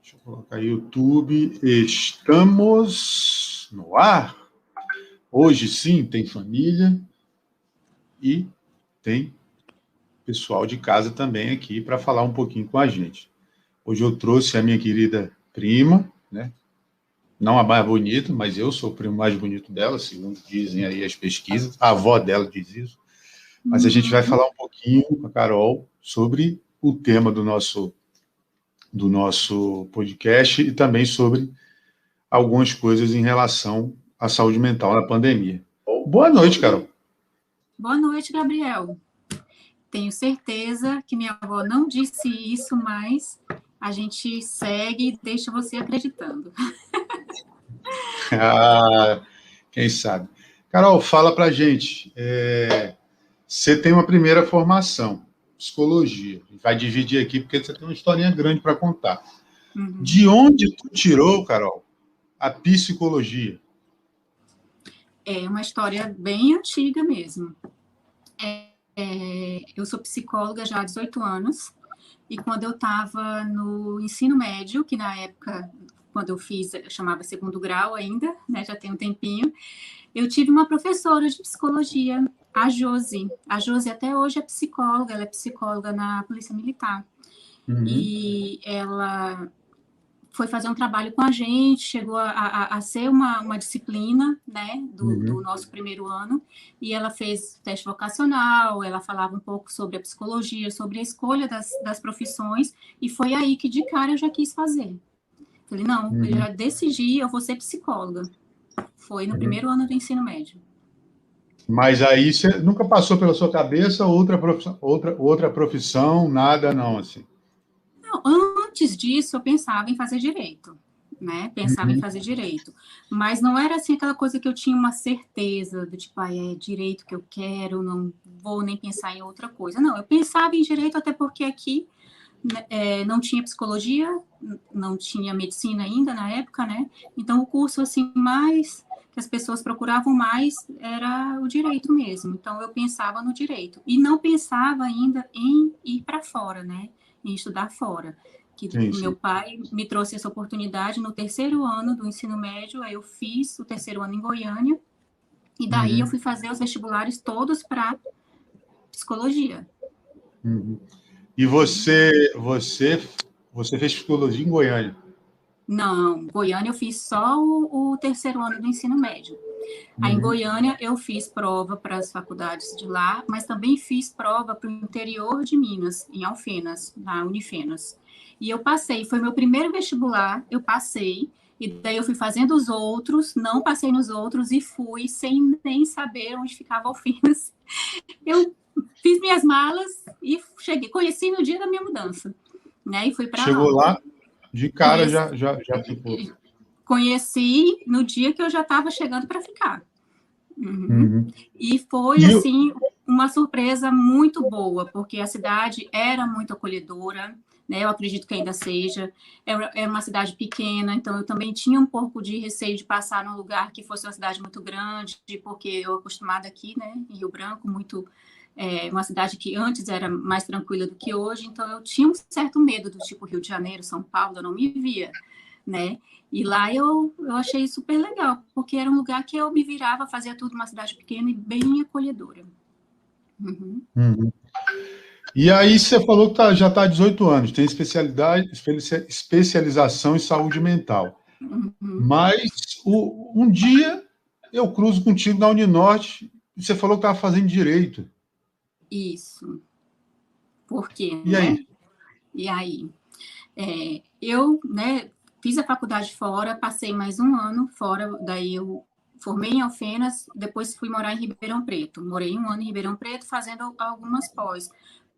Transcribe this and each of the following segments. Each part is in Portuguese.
Deixa eu colocar YouTube. Estamos no ar. Hoje sim tem família e tem pessoal de casa também aqui para falar um pouquinho com a gente. Hoje eu trouxe a minha querida prima, né? Não a mais bonita, mas eu sou o primo mais bonito dela, segundo dizem aí as pesquisas. A avó dela diz isso. Mas a gente vai falar um pouquinho com a Carol sobre o tema do nosso podcast e também sobre algumas coisas em relação à saúde mental na pandemia. Boa noite, Carol. Boa noite, Gabriel. Tenho certeza que minha avó não disse isso, mas a gente segue e deixa você acreditando. Quem sabe. Carol, fala pra gente. Você tem uma primeira formação, psicologia. Vai dividir aqui porque você tem uma historinha grande para contar. Uhum. De onde tu tirou, Carol, a psicologia? É uma história bem antiga mesmo. Eu sou psicóloga já há 18 anos, e quando eu estava no ensino médio, que na época, quando eu fiz, eu chamava segundo grau ainda, né, já tem um tempinho, eu tive uma professora de psicologia, a Josi. A Josi até hoje é psicóloga, ela é psicóloga na Polícia Militar. Uhum. E ela foi fazer um trabalho com a gente, chegou a ser uma disciplina, né, do nosso primeiro ano, e ela fez teste vocacional, ela falava um pouco sobre a psicologia, sobre a escolha das profissões, e foi aí que de cara eu já quis fazer. Falei, não, eu já decidi, eu vou ser psicóloga. Foi no primeiro ano do ensino médio. Mas aí você nunca passou pela sua cabeça outra profissão, nada não, assim? Não, antes disso, eu pensava em fazer direito, né? Pensava em fazer direito. Mas não era assim aquela coisa que eu tinha uma certeza do tipo, é direito que eu quero, não vou nem pensar em outra coisa. Não, eu pensava em direito até porque aqui não tinha psicologia, não tinha medicina ainda na época, né? Então, o curso, assim, mais que as pessoas procuravam mais era o direito mesmo. Então, eu pensava no direito. E não pensava ainda em ir para fora, né? Em estudar fora. Que sim. Meu pai me trouxe essa oportunidade no terceiro ano do ensino médio, aí eu fiz o terceiro ano em Goiânia, e daí eu fui fazer os vestibulares todos para psicologia. E você fez psicologia em Goiânia? Não, Goiânia eu fiz só o terceiro ano do ensino médio. Aí em Goiânia eu fiz prova para as faculdades de lá, mas também fiz prova para o interior de Minas, em Alfenas, na Unifenas. E eu passei, foi meu primeiro vestibular, eu passei, e daí eu fui fazendo os outros, não passei nos outros e fui sem nem saber onde ficava Alfenas. Eu fiz minhas malas e cheguei, conheci no dia da minha mudança, né? E fui para lá. Chegou lá, de cara já ficou. Conheci no dia que eu já estava chegando para ficar. E foi, assim, uma surpresa muito boa, porque a cidade era muito acolhedora, né? Eu acredito que ainda seja. É uma cidade pequena, então eu também tinha um pouco de receio de passar num lugar que fosse uma cidade muito grande, porque eu acostumada aqui, né, em Rio Branco, uma cidade que antes era mais tranquila do que hoje, então eu tinha um certo medo do tipo Rio de Janeiro, São Paulo, eu não me via, né? E lá eu achei super legal, porque era um lugar que eu me virava, fazia tudo numa cidade pequena e bem acolhedora. E aí você falou que já está há 18 anos, tem especialização em saúde mental. Mas um dia eu cruzo contigo na Uninorte e você falou que estava fazendo direito. Isso. Por quê, E né? aí? E aí? Eu, né, fiz a faculdade fora, passei mais um ano fora, daí eu formei em Alfenas, depois fui morar em Ribeirão Preto. Morei um ano em Ribeirão Preto fazendo algumas pós,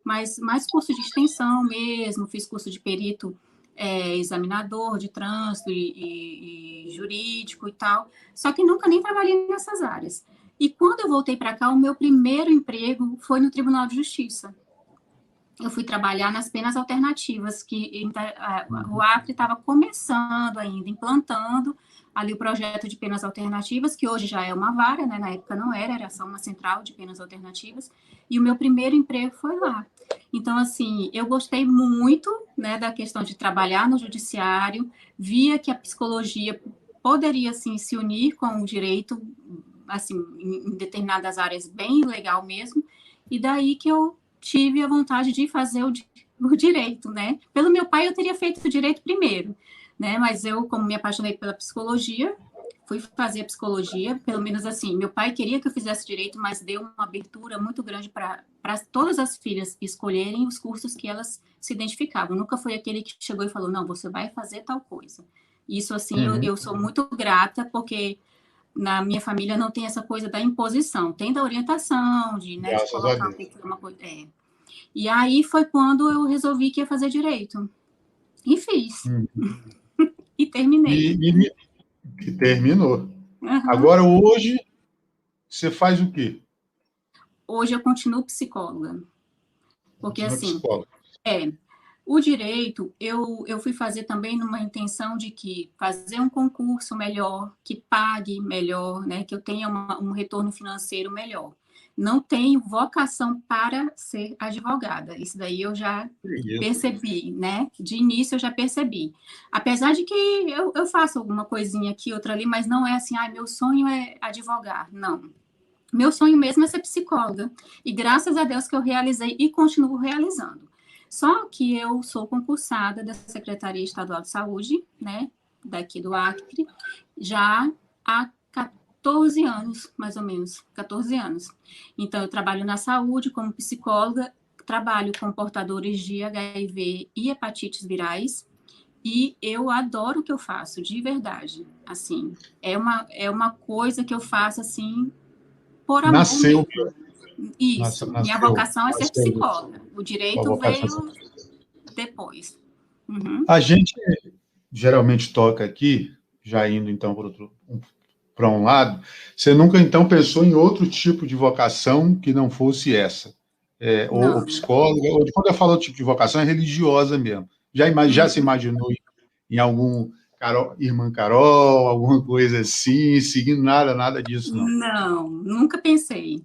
mas mais curso de extensão mesmo, fiz curso de perito examinador de trânsito e jurídico e tal, só que nunca nem trabalhei nessas áreas. E quando eu voltei para cá, o meu primeiro emprego foi no Tribunal de Justiça. Eu fui trabalhar nas penas alternativas, que o Acre estava começando ainda, implantando ali o projeto de penas alternativas, que hoje já é uma vara, né? Na época não era só uma central de penas alternativas, e o meu primeiro emprego foi lá. Então, assim, eu gostei muito, né, da questão de trabalhar no judiciário, via que a psicologia poderia, assim, se unir com o direito, assim, em determinadas áreas, bem legal mesmo, e daí que eu tive a vontade de fazer o direito, né? Pelo meu pai, eu teria feito o direito primeiro, né? Mas eu, como me apaixonei pela psicologia, fui fazer psicologia, pelo menos assim, meu pai queria que eu fizesse direito, mas deu uma abertura muito grande para todas as filhas escolherem os cursos que elas se identificavam. Nunca foi aquele que chegou e falou, não, você vai fazer tal coisa. Isso, assim, eu sou muito grata, porque na minha família não tem essa coisa da imposição, tem da orientação, de, né, de Graças a colocar Deus. uma coisa. E aí foi quando eu resolvi que ia fazer direito. E fiz. Hum. E terminei. E, e terminou. Uhum. Agora, hoje, você faz o quê? Hoje eu continuo psicóloga. Porque, Continua assim, psicólogo. é, o direito, eu fui fazer também numa intenção de que fazer um concurso melhor, que pague melhor, né, que eu tenha um retorno financeiro melhor. Não tenho vocação para ser advogada. Isso daí eu já Isso. percebi, né? De início eu já percebi. Apesar de que eu faço alguma coisinha aqui, outra ali, mas não é assim, ah, meu sonho é advogar. Não. Meu sonho mesmo é ser psicóloga. E graças a Deus que eu realizei e continuo realizando. Só que eu sou concursada da Secretaria Estadual de Saúde, né, daqui do Acre, já há 14 anos, mais ou menos, 14 anos. Então, eu trabalho na saúde como psicóloga, trabalho com portadores de HIV e hepatites virais, e eu adoro o que eu faço, de verdade. Assim, é uma coisa que eu faço, assim, por amor Nasceu, mesmo. Isso. Minha nasceu, vocação é ser nasceu psicóloga. O com a direito vocação. veio depois. Uhum. A gente geralmente toca aqui, já indo então para um lado, você nunca então pensou em outro tipo de vocação que não fosse essa? Ou Não. psicóloga, ou quando eu falo tipo de vocação, é religiosa mesmo. Já se Uhum. imaginou em algum Irmã Carol, alguma coisa assim, seguindo nada disso, não? Não, nunca pensei.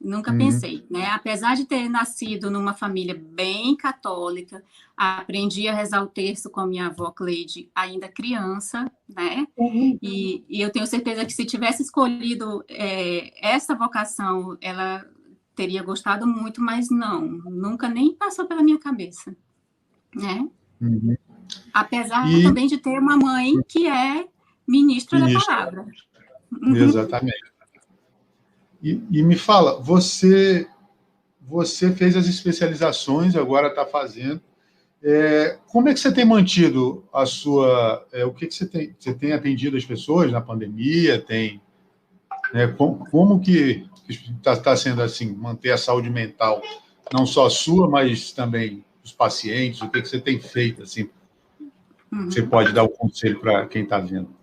Nunca Uhum. pensei, né? Apesar de ter nascido numa família bem católica, aprendi a rezar o terço com a minha avó Cleide ainda criança, né? E eu tenho certeza que se tivesse escolhido essa vocação, ela teria gostado muito, mas não, nunca nem passou pela minha cabeça, né? Uhum. Apesar E também de ter uma mãe que é ministra da ministra, palavra. Uhum. exatamente. E me fala, você fez as especializações, agora está fazendo. Como é que você tem mantido a sua. O que você tem? Você tem atendido as pessoas na pandemia? Como que está sendo assim, manter a saúde mental, não só sua, mas também dos pacientes? O que você tem feito? Assim, você Uhum. pode dar um conselho para quem está vendo?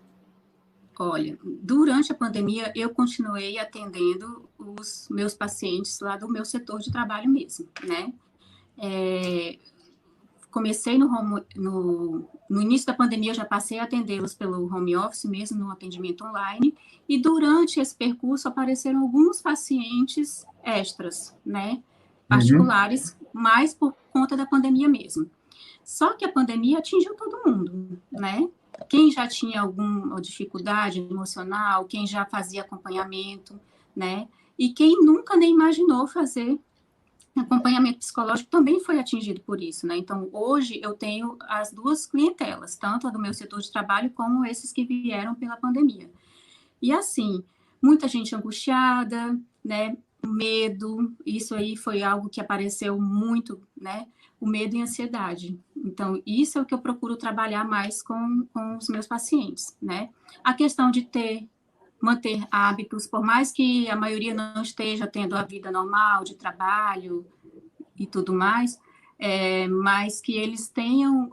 Olha, durante a pandemia, eu continuei atendendo os meus pacientes lá do meu setor de trabalho mesmo, né? Comecei no início da pandemia, eu já passei a atendê-los pelo home office mesmo, no atendimento online, e durante esse percurso apareceram alguns pacientes extras, né? Uhum. Particulares, mais por conta da pandemia mesmo. Só que a pandemia atingiu todo mundo, né? Quem já tinha alguma dificuldade emocional, quem já fazia acompanhamento, né? E quem nunca nem imaginou fazer acompanhamento psicológico também foi atingido por isso, né? Então, hoje eu tenho as duas clientelas, tanto a do meu setor de trabalho como esses que vieram pela pandemia. E assim, muita gente angustiada, né? Medo, isso aí foi algo que apareceu muito, né? O medo e a ansiedade. Então, isso é o que eu procuro trabalhar mais com os meus pacientes, né? A questão de manter hábitos, por mais que a maioria não esteja tendo a vida normal de trabalho e tudo mais, mas que eles tenham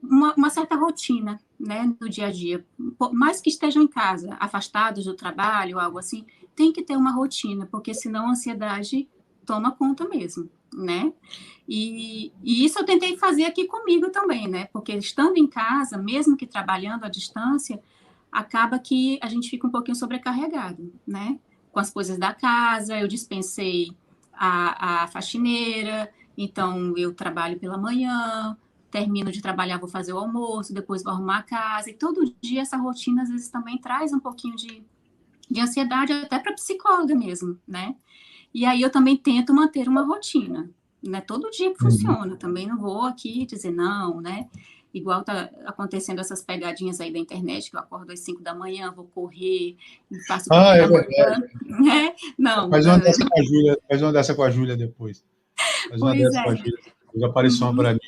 uma certa rotina, né, no dia a dia. Por mais que estejam em casa, afastados do trabalho, algo assim, tem que ter uma rotina, porque senão a ansiedade toma conta mesmo, né? E isso eu tentei fazer aqui comigo também, né? Porque estando em casa, mesmo que trabalhando à distância, acaba que a gente fica um pouquinho sobrecarregado, né? Com as coisas da casa, eu dispensei a faxineira, Então, eu trabalho pela manhã, termino de trabalhar, vou fazer o almoço, depois vou arrumar a casa, e todo dia essa rotina, às vezes, também traz um pouquinho de ansiedade, até para psicóloga mesmo, né? E aí eu também tento manter uma rotina, né? Todo dia que Uhum. funciona, também não vou aqui dizer não, né? Igual tá acontecendo essas pegadinhas aí da internet, que eu acordo às 5 da manhã, vou correr, faço Ah, café é da verdade. manhã, né? Não, Faz uma dessa com a Júlia, faz uma dessa com a Júlia depois. Faz uma pois dessa com a é. Júlia. Já apareceu uma Uhum. para mim.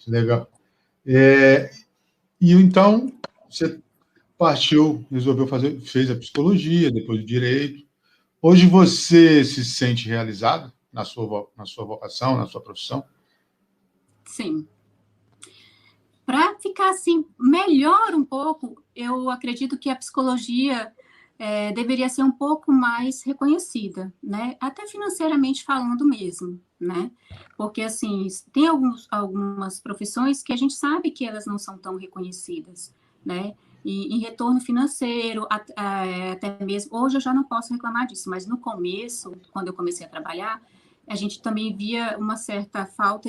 Legal. É, e então, você partiu, resolveu fazer, fez a psicologia, depois o direito. Hoje você se sente realizado na sua vocação, na sua profissão? Sim. Para ficar assim melhor um pouco, eu acredito que a psicologia deveria ser um pouco mais reconhecida, né? Até financeiramente falando mesmo, né? Porque assim tem algumas profissões que a gente sabe que elas não são tão reconhecidas, né? E em retorno financeiro, até mesmo hoje eu já não posso reclamar disso, mas no começo, quando eu comecei a trabalhar, a gente também via uma certa falta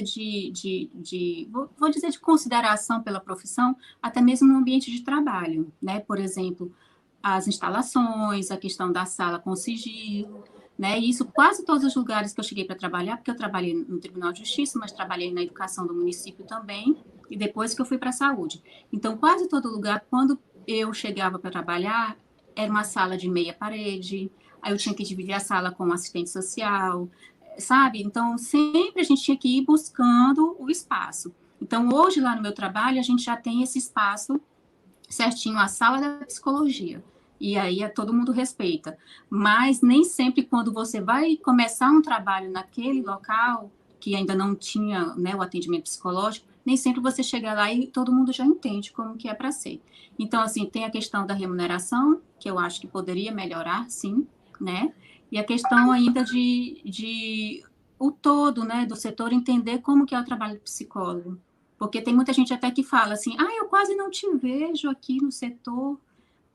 vou dizer, de consideração pela profissão, até mesmo no ambiente de trabalho, né? Por exemplo, as instalações, a questão da sala com sigilo, né? E isso quase todos os lugares que eu cheguei para trabalhar, porque eu trabalhei no Tribunal de Justiça, mas trabalhei na educação do município também, e depois que eu fui para a saúde. Então, quase todo lugar, quando eu chegava para trabalhar, era uma sala de meia parede, aí eu tinha que dividir a sala com um assistente social, sabe? Então, sempre a gente tinha que ir buscando o espaço. Então, hoje, lá no meu trabalho, a gente já tem esse espaço certinho, a sala da psicologia. E aí todo mundo respeita. Mas nem sempre, quando você vai começar um trabalho naquele local, que ainda não tinha, né, o atendimento psicológico, nem sempre você chega lá e todo mundo já entende como que é para ser. Então, assim, tem a questão da remuneração, que eu acho que poderia melhorar, sim, né? E a questão ainda de o todo, né, do setor entender como que é o trabalho do psicólogo. Porque tem muita gente até que fala assim, eu quase não te vejo aqui no setor,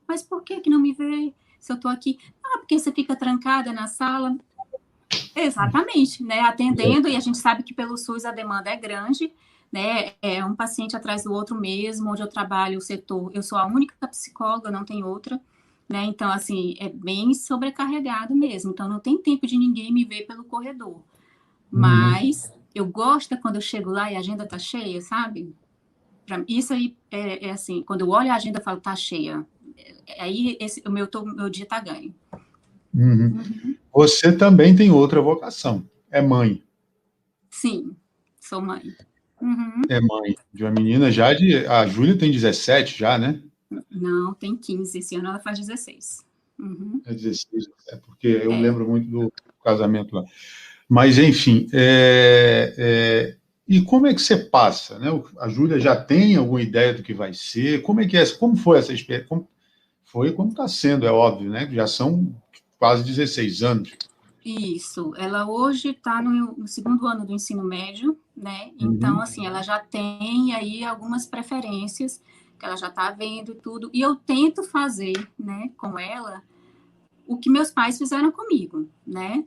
mas por que não me vê se eu estou aqui? Porque você fica trancada na sala. Exatamente, né? Atendendo, e a gente sabe que pelo SUS a demanda é grande, né? É um paciente atrás do outro mesmo, onde eu trabalho o setor, eu sou a única psicóloga, não tem outra, né? Então, assim, é bem sobrecarregado mesmo. Então, não tem tempo de ninguém me ver pelo corredor. Uhum. Mas eu gosto quando eu chego lá e a agenda tá cheia, sabe? Isso aí é assim, quando eu olho a agenda, eu falo, tá cheia. Aí meu dia tá ganho. Uhum. Você também tem outra vocação, é mãe. Sim, sou mãe. Uhum. É mãe de uma menina já de. A Júlia tem 17 já, né? Não, tem 15. Esse ano ela faz 16. Uhum. É 16, é porque eu É. lembro muito do casamento lá. Mas, enfim, e como é que você passa? Né? A Júlia já tem alguma ideia do que vai ser? Como é que é? Como foi essa experiência? Como está sendo, é óbvio, né? Já são quase 16 anos. Isso. Ela hoje está no segundo ano do ensino médio, né? Então, Uhum. assim, ela já tem aí algumas preferências que ela já está vendo e tudo. E eu tento fazer, né, com ela o que meus pais fizeram comigo, né?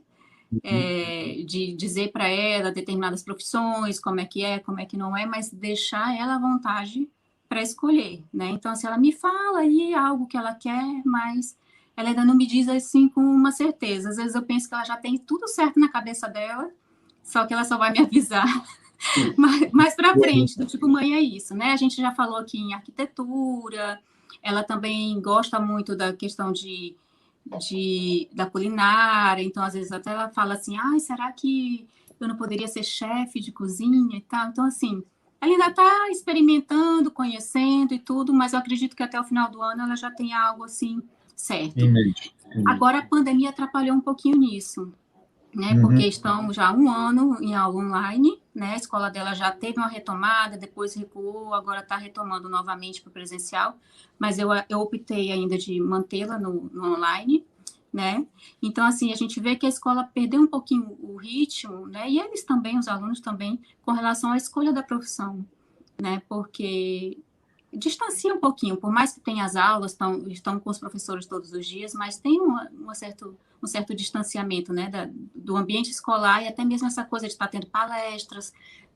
Uhum. De dizer para ela determinadas profissões, como é que não é, mas deixar ela à vontade para escolher, né? Então, se ela me fala aí algo que ela quer, mas ela ainda não me diz assim com uma certeza. Às vezes eu penso que ela já tem tudo certo na cabeça dela, só que ela só vai me avisar mais para frente, do tipo, mãe, é isso, né? A gente já falou aqui em arquitetura, ela também gosta muito da questão da culinária, então às vezes até ela fala assim, será que eu não poderia ser chefe de cozinha e tal? Então, assim, ela ainda está experimentando, conhecendo e tudo, mas eu acredito que até o final do ano ela já tem algo assim certo. Em mente. Agora a pandemia atrapalhou um pouquinho nisso, né? Porque Uhum. estão já há um ano em aula online, né? A escola dela já teve uma retomada, depois recuou, agora está retomando novamente para o presencial, mas eu optei ainda de mantê-la no online, né? Então, assim, a gente vê que a escola perdeu um pouquinho o ritmo, né? E eles também, os alunos também, com relação à escolha da profissão, né? Porque distancia um pouquinho, por mais que tenha as aulas, estão com os professores todos os dias, mas tem um certo distanciamento, né, do ambiente escolar e até mesmo essa coisa de estar tendo palestras,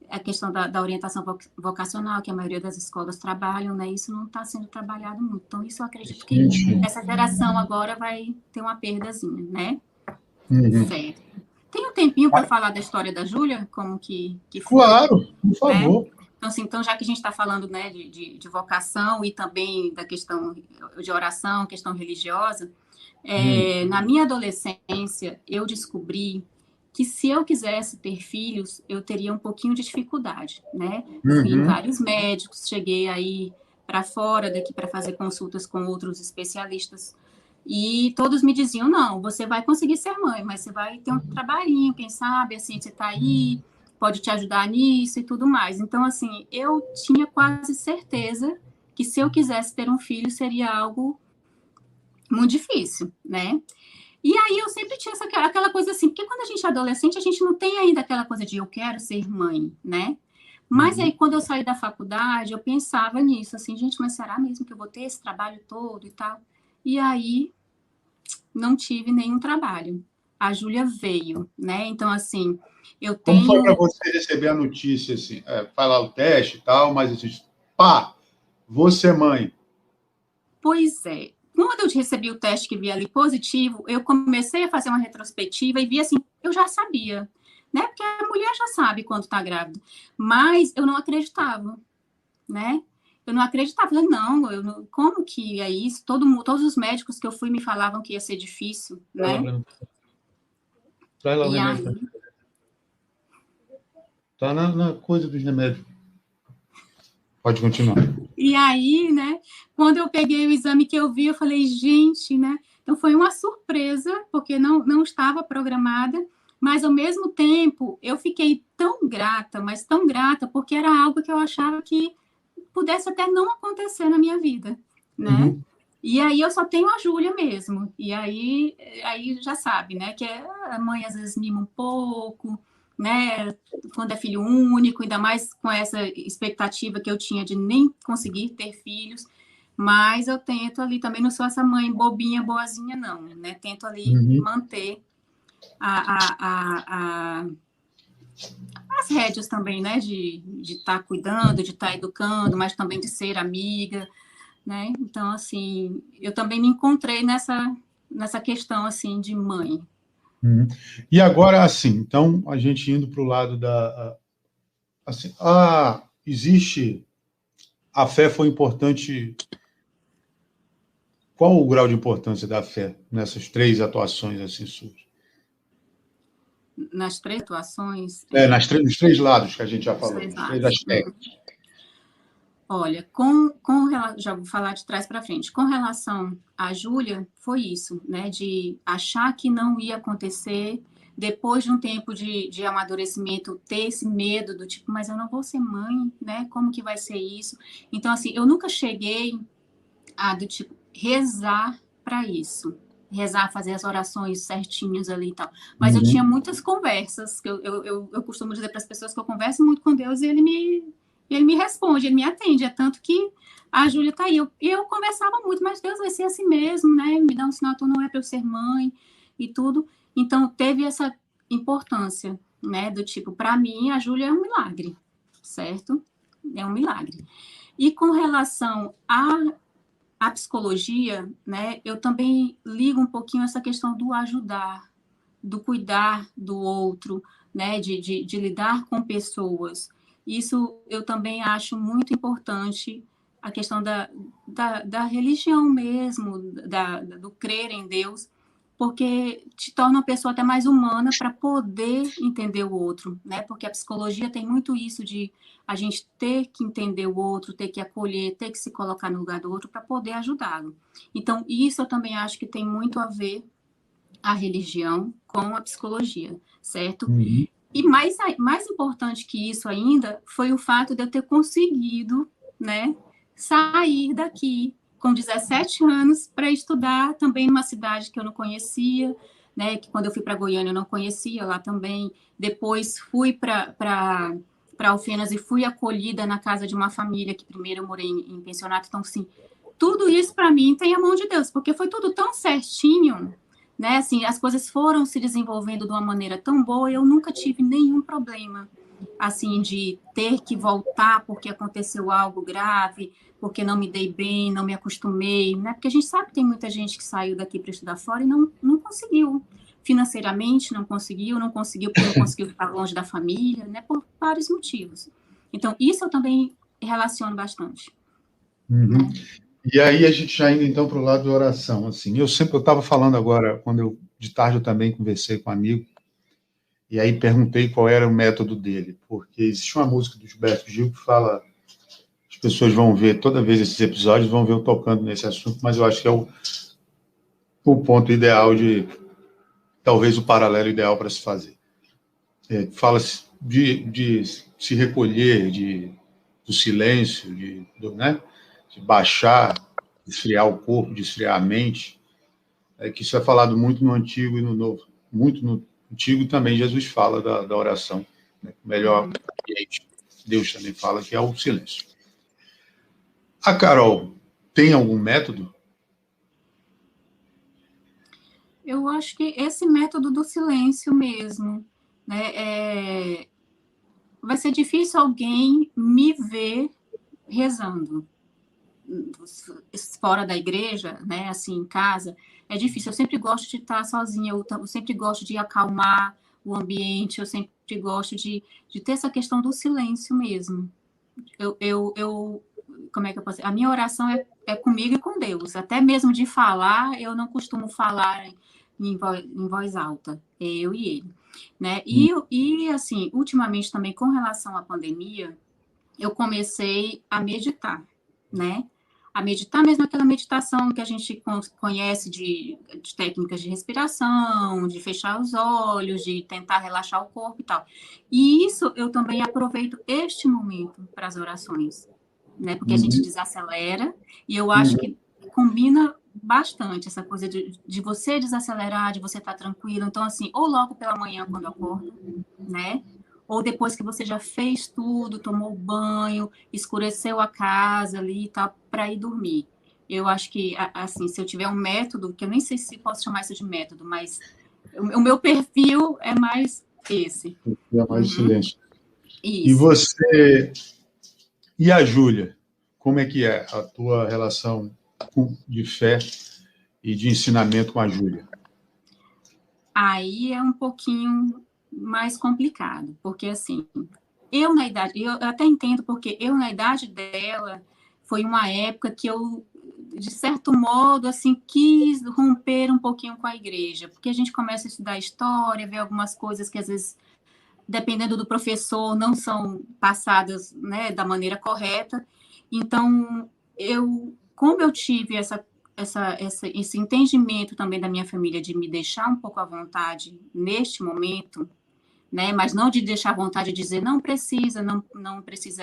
a questão da orientação vocacional, que a maioria das escolas trabalham, né, isso não está sendo trabalhado muito. Então, isso eu acredito que essa geração agora vai ter uma perdazinha, né? Uhum. Certo. Tem um tempinho para falar da história da Júlia, como que foi? Claro, por favor. Né? Então, assim, já que a gente está falando, né, de vocação e também da questão de oração, questão religiosa, na minha adolescência, eu descobri que se eu quisesse ter filhos, eu teria um pouquinho de dificuldade, né? Fui em vários médicos, cheguei aí para fora daqui para fazer consultas com outros especialistas e todos me diziam, não, você vai conseguir ser mãe, mas você vai ter um trabalhinho, quem sabe, assim, você está aí, pode te ajudar nisso e tudo mais. Então, assim, eu tinha quase certeza que se eu quisesse ter um filho, seria algo muito difícil, né? E aí eu sempre tinha aquela coisa assim, porque quando a gente é adolescente, a gente não tem ainda aquela coisa de eu quero ser mãe, né? Mas aí, quando eu saí da faculdade, eu pensava nisso, assim, gente, mas será mesmo que eu vou ter esse trabalho todo e tal? E aí, não tive nenhum trabalho. A Júlia veio, né? Então, assim, eu tenho... Como foi para você receber a notícia, assim, falar o teste e tal, mas assim, pá, vou ser mãe? Pois é. Quando eu recebi o teste que vi ali positivo, eu comecei a fazer uma retrospectiva e vi assim, eu já sabia, né? Porque a mulher já sabe quando está grávida. Mas eu não acreditava, né? Eu não acreditava. Falei, não, como que é isso? Todos os médicos que eu fui me falavam que ia ser difícil, né? Traz lá o E remédio. aí... Tá na coisa dos remédios. Pode continuar. E aí, né, quando eu peguei o exame que eu vi, eu falei, gente, né? Então foi uma surpresa, porque não estava programada, mas ao mesmo tempo eu fiquei tão grata, mas tão grata, porque era algo que eu achava que pudesse até não acontecer na minha vida, né? E aí eu só tenho a Júlia mesmo. E aí já sabe, né? Que a mãe às vezes mima um pouco, né? Quando é filho único, ainda mais com essa expectativa que eu tinha de nem conseguir ter filhos. Mas eu tento ali, também não sou essa mãe bobinha, boazinha, não, né? Tento ali manter as rédeas também, né? De estar cuidando, de estar educando, mas também de ser amiga, né? Então, assim, eu também me encontrei nessa questão, assim, de mãe. E agora, assim, então, a gente indo para o lado da... Assim, existe... A fé foi importante... Qual o grau de importância da fé nessas três atuações, assim, suas? Nas três atuações... Nos três lados que a gente já falou, nos três aspectos. Olha, já vou falar de trás para frente. Com relação à Júlia, foi isso, né? De achar que não ia acontecer, depois de um tempo de amadurecimento, ter esse medo do tipo, mas eu não vou ser mãe, né? Como que vai ser isso? Então, assim, eu nunca cheguei do tipo, rezar para isso. Rezar, fazer as orações certinhas ali e tal. Mas eu tinha muitas conversas, que eu costumo dizer para as pessoas que eu converso muito com Deus e ele me responde, ele me atende. É tanto que a Júlia está aí. Eu conversava muito, mas Deus vai ser assim mesmo, né? Me dá um sinal, tu não é para eu ser mãe e tudo. Então, teve essa importância, né? Do tipo, para mim, a Júlia é um milagre, certo? É um milagre. E com relação a psicologia, né, eu também ligo um pouquinho essa questão do ajudar, do cuidar do outro, né, de lidar com pessoas. Isso eu também acho muito importante, a questão da religião mesmo, do crer em Deus, porque te torna uma pessoa até mais humana para poder entender o outro, né? Porque a psicologia tem muito isso de a gente ter que entender o outro, ter que acolher, ter que se colocar no lugar do outro para poder ajudá-lo. Então, isso eu também acho que tem muito a ver a religião com a psicologia, certo? E mais importante que isso ainda foi o fato de eu ter conseguido, né, sair daqui com 17 anos para estudar também numa cidade que eu não conhecia, né, que quando eu fui para Goiânia eu não conhecia lá também. Depois fui para para Alfenas e fui acolhida na casa de uma família que primeiro eu morei em pensionato. Então, assim, tudo isso para mim tem a mão de Deus, porque foi tudo tão certinho, né? Assim, as coisas foram se desenvolvendo de uma maneira tão boa, eu nunca tive nenhum problema, assim, de ter que voltar porque aconteceu algo grave, porque não me dei bem, não me acostumei, né? Porque a gente sabe que tem muita gente que saiu daqui para estudar fora e não conseguiu. Financeiramente não conseguiu porque não conseguiu ficar longe da família, né? Por vários motivos. Então, isso eu também relaciono bastante. Uhum. Né? E aí a gente já indo então para o lado da oração, assim, eu estava falando agora, de tarde eu também conversei com um amigo, e aí perguntei qual era o método dele, porque existe uma música do Gilberto Gil que fala, as pessoas vão ver, toda vez esses episódios, vão ver eu tocando nesse assunto, mas eu acho que é o ponto ideal talvez o paralelo ideal para se fazer. Fala-se de se recolher, do silêncio, né? De baixar, de esfriar o corpo, de esfriar a mente. Que isso é falado muito no Antigo e no Novo. Muito no Antigo também Jesus fala da oração. Né? O melhor ambiente, Deus também fala que é o silêncio. A Carol tem algum método? Eu acho que esse método do silêncio mesmo, né? Vai ser difícil alguém me ver rezando fora da igreja, né? Assim, em casa, é difícil. Eu sempre gosto de estar sozinha, eu sempre gosto de acalmar o ambiente, eu sempre gosto de ter essa questão do silêncio mesmo. Como é que eu posso dizer? A minha oração é comigo e com Deus. Até mesmo de falar, eu não costumo falar em voz alta, eu e ele. Né? E, assim, ultimamente também, com relação à pandemia, eu comecei a meditar, né? A meditar mesmo aquela meditação que a gente conhece de técnicas de respiração, de fechar os olhos, de tentar relaxar o corpo e tal. E isso eu também aproveito este momento para as orações, né? Porque a gente desacelera e eu acho que combina bastante essa coisa de você desacelerar, de você estar tranquilo. Então, assim, ou logo pela manhã quando eu acordo, né? Ou depois que você já fez tudo, tomou banho, escureceu a casa ali e tal, para ir dormir. Eu acho que, assim, se eu tiver um método, que eu nem sei se posso chamar isso de método, mas o meu perfil é mais esse. É mais silêncio. Isso. E você... E a Júlia? Como é que é a tua relação de fé e de ensinamento com a Júlia? Aí é um pouquinho mais complicado, porque assim, eu até entendo, porque eu na idade dela, foi uma época que eu, de certo modo, assim, quis romper um pouquinho com a igreja, porque a gente começa a estudar história, ver algumas coisas que às vezes, dependendo do professor, não são passadas, né, da maneira correta. Então, como eu tive esse entendimento também da minha família de me deixar um pouco à vontade neste momento, né? Mas não de deixar à vontade de dizer não precisa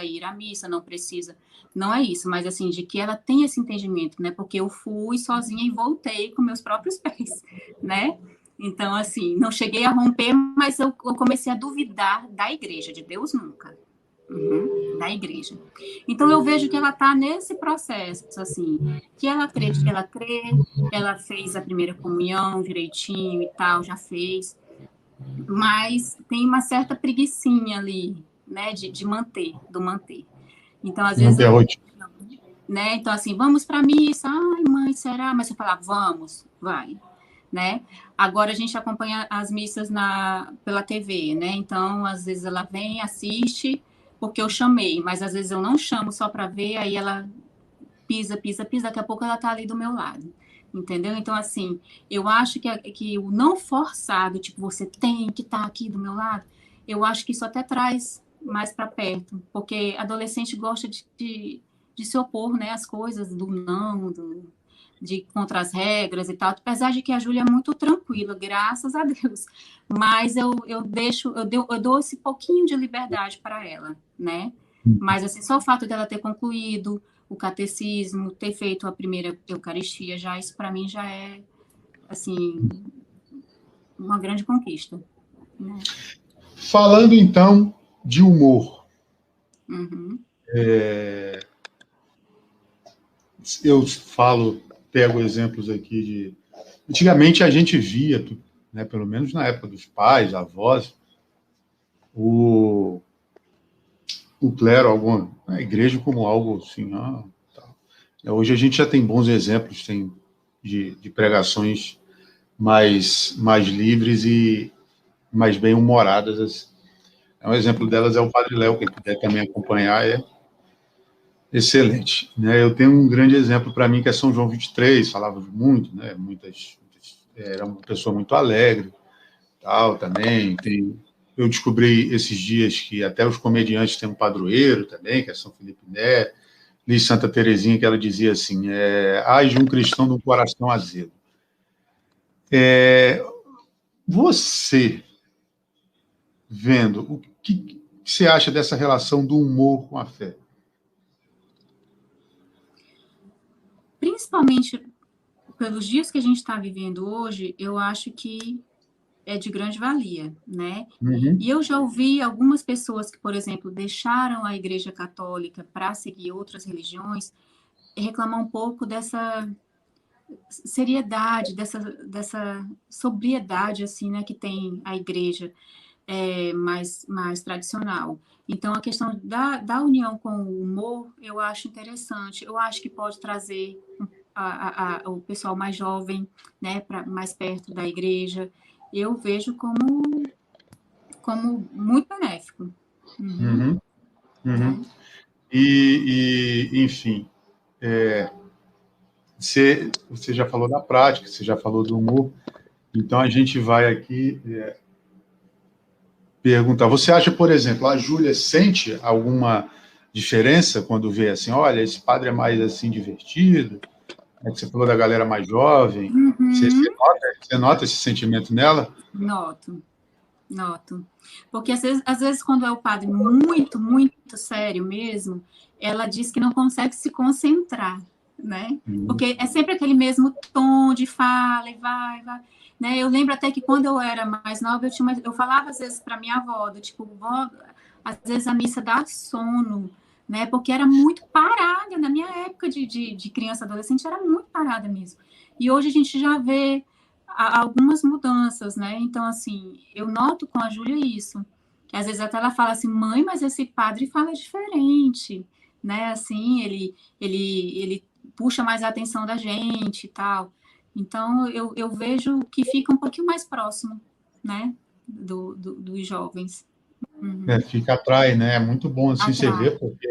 ir à missa, não precisa, não é isso, mas assim de que ela tem esse entendimento, né? Porque eu fui sozinha e voltei com meus próprios pés, né? Então assim, não cheguei a romper, mas eu comecei a duvidar da igreja, de Deus nunca. Da igreja. Então eu vejo que ela está nesse processo, assim, que ela crê, ela fez a primeira comunhão direitinho e tal, já fez, mas tem uma certa preguicinha ali, né, de manter. Então, às vezes né, então assim, vamos para a missa, ai mãe, será? Mas eu falava, vamos, vai, né? Agora a gente acompanha as missas pela TV, né? Então, às vezes ela vem, assiste, porque eu chamei, mas às vezes eu não chamo só para ver, aí ela pisa, daqui a pouco ela tá ali do meu lado. Entendeu? Então, assim, eu acho que o não forçado, tipo, você tem que estar aqui do meu lado, eu acho que isso até traz mais para perto, porque adolescente gosta de se opor, né, às coisas do não, de contra as regras e tal, apesar de que a Júlia é muito tranquila, graças a Deus, mas eu dou esse pouquinho de liberdade para ela, né? Mas assim, só o fato dela ter concluído o catecismo, ter feito a primeira Eucaristia, já isso para mim já é assim uma grande conquista. Né? Falando então de humor, Uhum. Eu pego exemplos aqui de... Antigamente a gente via, né, pelo menos na época dos pais, avós, o, o clero, a igreja como algo assim. Hoje a gente já tem bons exemplos, tem de pregações mais livres e mais bem-humoradas. Assim. Um exemplo delas é o Padre Léo, quem puder também acompanhar é excelente. Né? Eu tenho um grande exemplo para mim, que é São João 23, falava muito, né? Era uma pessoa muito alegre, tal, também. Eu descobri esses dias que até os comediantes têm um padroeiro também, que é São Felipe Neri, li Santa Teresinha, que ela dizia assim, ai de um cristão de um coração azedo. Você, vendo, o que você acha dessa relação do humor com a fé? Principalmente pelos dias que a gente está vivendo hoje, eu acho que é de grande valia, né? Uhum. E eu já ouvi algumas pessoas que, por exemplo, deixaram a Igreja Católica para seguir outras religiões reclamar um pouco dessa seriedade, dessa sobriedade, assim, né, que tem a Igreja mais tradicional. Então, a questão da união com o humor, eu acho interessante. Eu acho que pode trazer o pessoal mais jovem, né, mais perto da igreja. Eu vejo como muito benéfico. Uhum. Uhum. Uhum. Né? Enfim, você já falou da prática, você já falou do humor, então a gente vai aqui perguntar. Você acha, por exemplo, a Júlia sente alguma diferença quando vê assim, olha, esse padre é mais assim divertido, né, que você falou da galera mais jovem, Uhum. você nota esse sentimento nela? Noto, noto. Porque às vezes, quando é o padre muito, muito sério mesmo, ela diz que não consegue se concentrar, né? Porque é sempre aquele mesmo tom de fala e vai. Né? Eu lembro até que quando eu era mais nova, eu falava às vezes para minha avó, do tipo, vó, às vezes a missa dá sono, né? Porque era muito parada, na minha época de criança adolescente, era muito parada mesmo. E hoje a gente já vê algumas mudanças, né? Então, assim, eu noto com a Júlia isso. Às vezes até ela fala assim, mãe, mas esse padre fala diferente, né? Assim, ele puxa mais a atenção da gente e tal. Então, eu vejo que fica um pouquinho mais próximo, né? Dos jovens. Uhum. Fica atrás, né? É muito bom assim você Atrai. ver, porque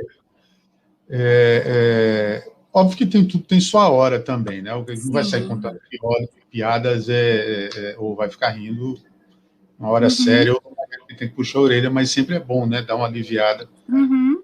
óbvio que tudo tem sua hora também, né? Alguém não vai sair Sim. contando piadas ou vai ficar rindo uma hora Uhum. séria, ou tem que puxar a orelha, mas sempre é bom, né? Dar uma aliviada. Uhum.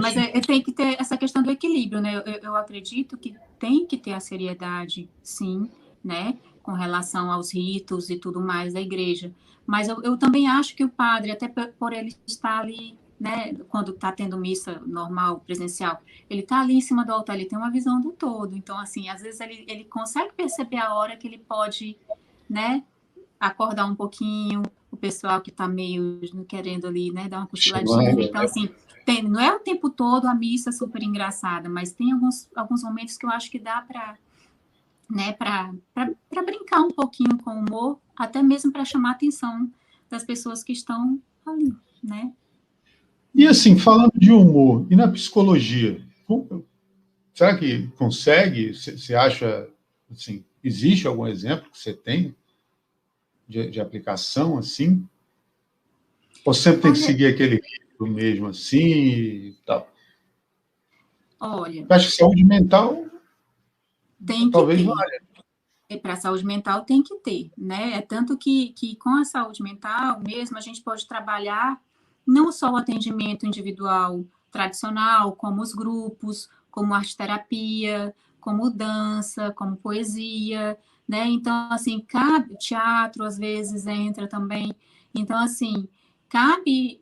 Mas Enfim. tem que ter essa questão do equilíbrio, né? Eu acredito que tem que ter a seriedade, sim, né? Com relação aos ritos e tudo mais da igreja. Mas eu também acho que o padre, até por ele estar ali, né? Quando está tendo missa normal, presencial, ele está ali em cima do altar, ele tem uma visão do todo. Então, assim, às vezes ele consegue perceber a hora que ele pode, né? Acordar um pouquinho, o pessoal que está meio querendo ali, né, dar uma cochiladinha. Chamando, Então, né? assim, não é o tempo todo a missa super engraçada, mas tem alguns momentos que eu acho que dá para, né, para brincar um pouquinho com o humor, até mesmo para chamar a atenção das pessoas que estão ali, né? E assim, falando de humor, e na psicologia, será que consegue? Você acha, assim, existe algum exemplo que você tem de aplicação assim? Ou sempre tem que Olha, seguir aquele ritmo mesmo assim e tal? olha, Eu acho que saúde mental tem que talvez ter. valha. Para a saúde mental tem que ter, né? É tanto que com a saúde mental mesmo a gente pode trabalhar não só o atendimento individual tradicional, como os grupos, como arte-terapia, como dança, como poesia, né? Então, assim, cabe teatro, às vezes entra também. Então, assim, cabe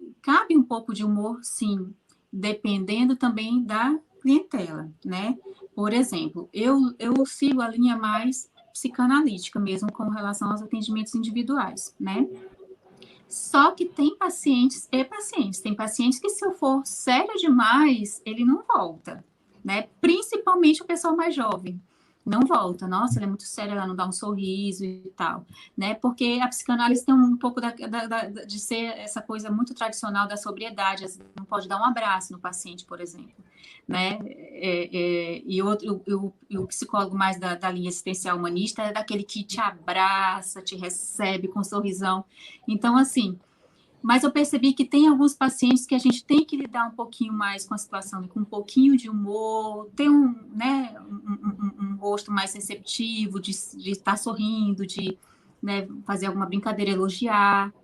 um pouco de humor, sim, dependendo também da clientela, né? Por exemplo, eu sigo a linha mais psicanalítica mesmo com relação aos atendimentos individuais, né? Só que tem pacientes e pacientes. Tem pacientes que, se eu for sério demais, ele não volta, né? Principalmente o pessoal mais jovem. Não volta. Nossa, ela é muito séria, ela não dá um sorriso e tal, né? Porque a psicanálise tem um pouco de ser essa coisa muito tradicional da sobriedade. Não pode dar um abraço no paciente, por exemplo, né? E o psicólogo mais da linha assistencial humanista é daquele que te abraça, te recebe com um sorrisão. Então, assim, mas eu percebi que tem alguns pacientes que a gente tem que lidar um pouquinho mais com a situação, com um pouquinho de humor, ter um rosto mais receptivo, de estar sorrindo, de, né, fazer alguma brincadeira, elogiar.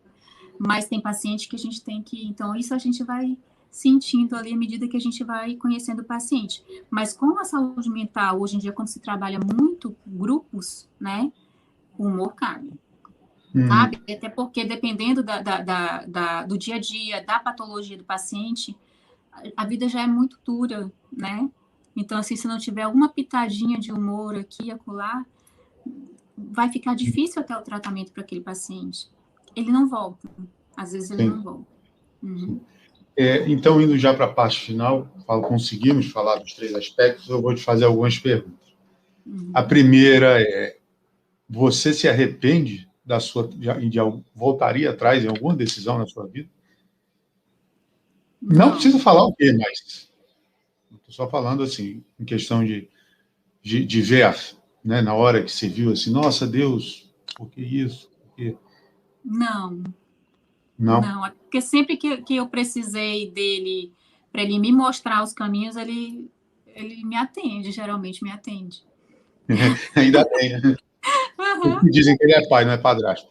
Mas tem paciente que a gente tem que... Então, isso a gente vai sentindo ali à medida que a gente vai conhecendo o paciente. Mas com a saúde mental, hoje em dia, quando se trabalha muito grupos, né, o humor cabe. Sabe? Até porque, dependendo do dia a dia, da patologia do paciente, a vida já é muito dura, né? Então, assim, se não tiver alguma pitadinha de humor aqui e acolá, vai ficar difícil até o tratamento para aquele paciente. Ele não volta. Às vezes ele não volta. Uhum. Então, indo já para a parte final, conseguimos falar dos 3 aspectos, eu vou te fazer algumas perguntas. Uhum. A primeira é, você se arrepende voltaria atrás em alguma decisão na sua vida? Não precisa falar o quê, mas estou só falando assim, em questão de ver, né, na hora que você viu assim, nossa, Deus, por que isso? Por quê? Não, porque sempre que eu precisei dele, para ele me mostrar os caminhos, ele me atende, geralmente me atende. Ainda bem, né? Uhum. Dizem que ele é pai, não é padrasto.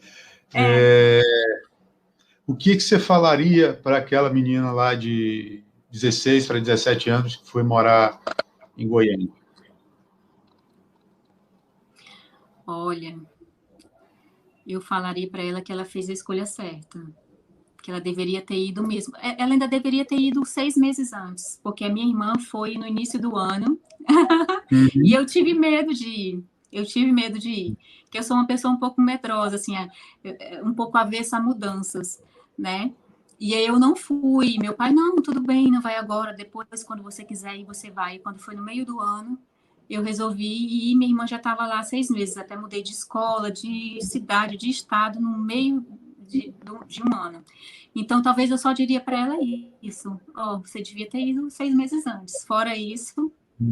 O que você falaria para aquela menina lá de 16 para 17 anos que foi morar em Goiânia? Olha, eu falaria para ela que ela fez a escolha certa, que ela deveria ter ido mesmo. Ela ainda deveria ter ido 6 meses antes, porque a minha irmã foi no início do ano e eu tive medo de ir. Porque eu sou uma pessoa um pouco medrosa, assim, um pouco avessa a mudanças, né? E aí eu não fui. Meu pai, não, tudo bem, não vai agora, depois, quando você quiser ir, você vai. E quando foi no meio do ano, eu resolvi ir, e minha irmã já estava lá 6 meses, até mudei de escola, de cidade, de estado, no meio de um ano. Então, talvez eu só diria para ela isso. Você devia ter ido 6 meses antes. Fora isso,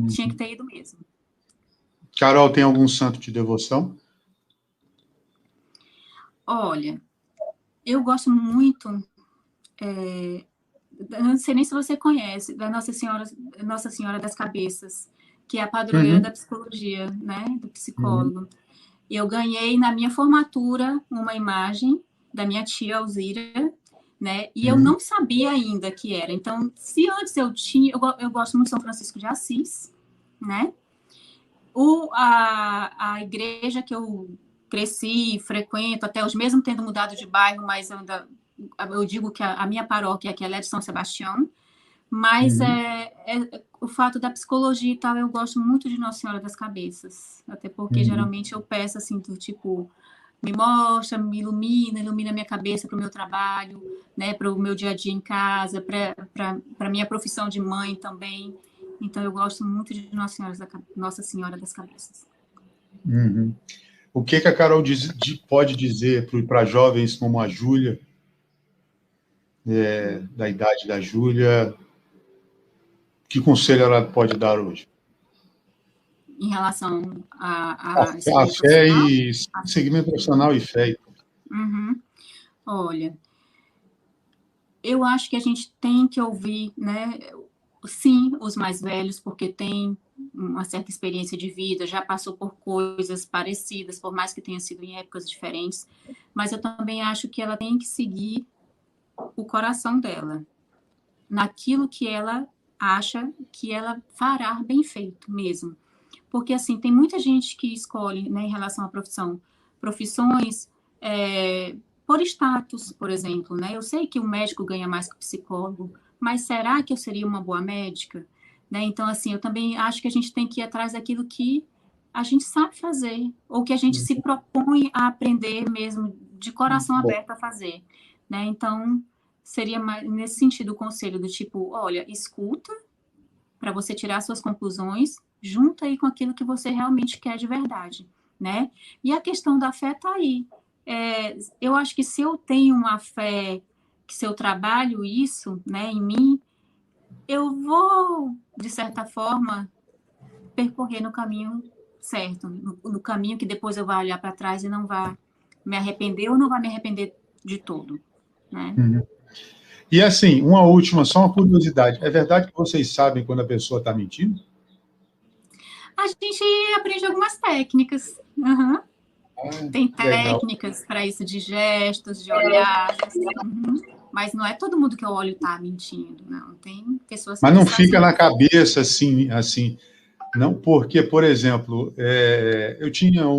tinha que ter ido mesmo. Carol, tem algum santo de devoção? Olha, eu gosto muito... não sei nem se você conhece, da Nossa Senhora das Cabeças, que é a padroeira da psicologia, né, do psicólogo. Eu ganhei na minha formatura uma imagem da minha tia Alzira, né, e eu não sabia ainda que era. Então, se antes eu tinha... Eu gosto muito de São Francisco de Assis, né? A igreja que eu cresci, frequento, até hoje, mesmo tendo mudado de bairro, mas eu digo que a minha paróquia aqui é de São Sebastião, mas o fato da psicologia e tal, eu gosto muito de Nossa Senhora das Cabeças, até porque geralmente eu peço assim, do tipo, me mostra, me ilumina minha cabeça para o meu trabalho, né, para o meu dia a dia em casa, para a minha profissão de mãe também. Então, eu gosto muito de Nossa Senhora das Cabeças. O que a Carol pode dizer para jovens como a Júlia, da idade da Júlia, que conselho ela pode dar hoje? Em relação a fé e segmento profissional e fé. Olha, eu acho que a gente tem que ouvir, né? Sim, os mais velhos, porque tem uma certa experiência de vida, já passou por coisas parecidas, por mais que tenha sido em épocas diferentes, mas eu também acho que ela tem que seguir o coração dela, naquilo que ela acha que ela fará bem feito mesmo. Porque, assim, tem muita gente que escolhe, né, em relação à profissões por status, por exemplo, né? Eu sei que o médico ganha mais que o psicólogo, mas será que eu seria uma boa médica? Né? Então, assim, eu também acho que a gente tem que ir atrás daquilo que a gente sabe fazer, ou que a gente se propõe a aprender mesmo, de coração aberto a fazer. né? Então, seria mais nesse sentido o conselho do tipo, olha, escuta para você tirar suas conclusões, junta aí com aquilo que você realmente quer de verdade, né? E a questão da fé está aí. Eu acho que se eu tenho uma fé, que se eu trabalho isso, né, em mim, eu vou, de certa forma, percorrer no caminho certo, no caminho que depois eu vou olhar para trás e não vá me arrepender ou não vai me arrepender de todo, né? E assim, uma última, só uma curiosidade. É verdade que vocês sabem quando a pessoa está mentindo? A gente aprende algumas técnicas. Uhum. Tem Legal. técnicas para isso de gestos, de olhares. Uhum. Mas não é todo mundo que eu olho tá mentindo, não. Tem pessoas que Mas não fica disfarçam. na cabeça assim, não, porque, por exemplo, eu tenho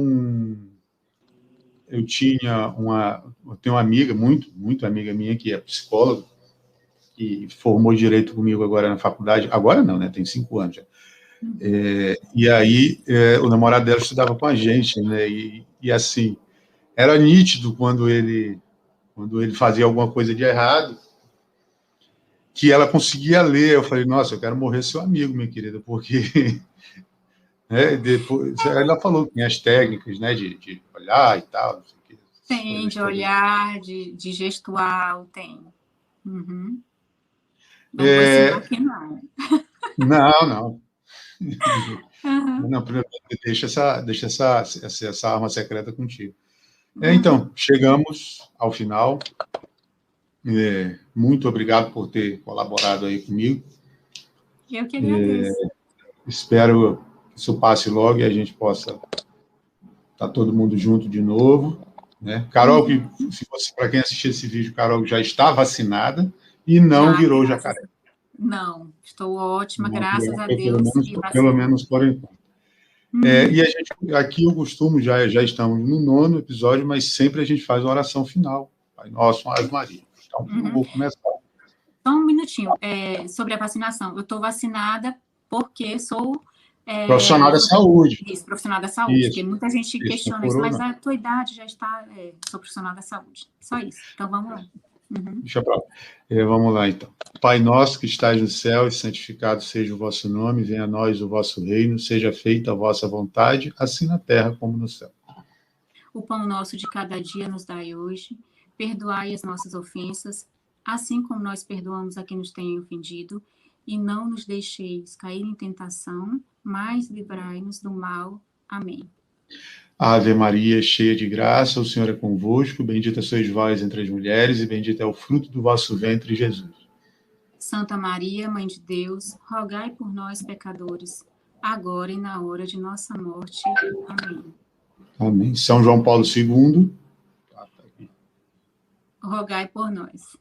uma amiga, muito amiga minha, que é psicóloga, que formou direito comigo agora na faculdade. Agora não, né? Tem 5 anos já. E aí, o namorado dela estudava com a gente, né? E assim, era nítido quando ele fazia alguma coisa de errado, que ela conseguia ler. Eu falei, nossa, eu quero morrer seu amigo, minha querida, porque né, depois ela falou que tem as técnicas, né, de olhar e tal, não sei o quê, Tem de olhar, de gestual, tem. Uhum. Não vou ensinar aqui, não. Não. Uhum. Não, deixa essa arma secreta contigo. Uhum. Então, chegamos ao final. Muito obrigado por ter colaborado aí comigo. Eu que agradeço. Espero que isso passe logo e a gente possa estar todo mundo junto de novo. Né? Carol, para quem assistir esse vídeo, Carol já está vacinada e não virou jacaré. Não, estou ótima, Não graças a virou, Deus. pelo menos por enquanto. E a gente, aqui eu costumo, já estamos no 9º episódio, mas sempre a gente faz uma oração final. Pai Nosso, Ave Maria. Então, eu vou começar. Só um minutinho, sobre a vacinação. Eu estou vacinada porque sou... Profissional da saúde. Isso, profissional da saúde. Isso, porque muita gente questiona isso, mas a tua idade já está... sou profissional da saúde. Só isso. Então, vamos lá. Deixa pra lá. Vamos lá, então. Pai nosso que estais no céu, e santificado seja o vosso nome, venha a nós o vosso reino, seja feita a vossa vontade, assim na terra como no céu. O pão nosso de cada dia nos dai hoje, perdoai as nossas ofensas, assim como nós perdoamos a quem nos tem ofendido, e não nos deixeis cair em tentação, mas livrai-nos do mal. Amém. Ave Maria, cheia de graça, o Senhor é convosco, bendita sois vós entre as mulheres, e bendito é o fruto do vosso ventre, Jesus. Santa Maria, Mãe de Deus, rogai por nós, pecadores, agora e na hora de nossa morte. Amém. Amém. São João Paulo II. Rogai por nós.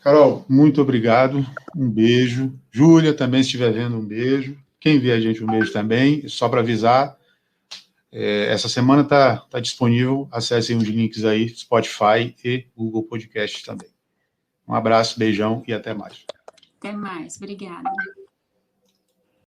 Carol, muito obrigado. Um beijo. Júlia, também, se estiver vendo, um beijo. Quem vê a gente, um beijo também. Só para avisar, essa semana está disponível. Acessem os links aí, Spotify e Google Podcast também. Um abraço, beijão e até mais. Até mais. Obrigada.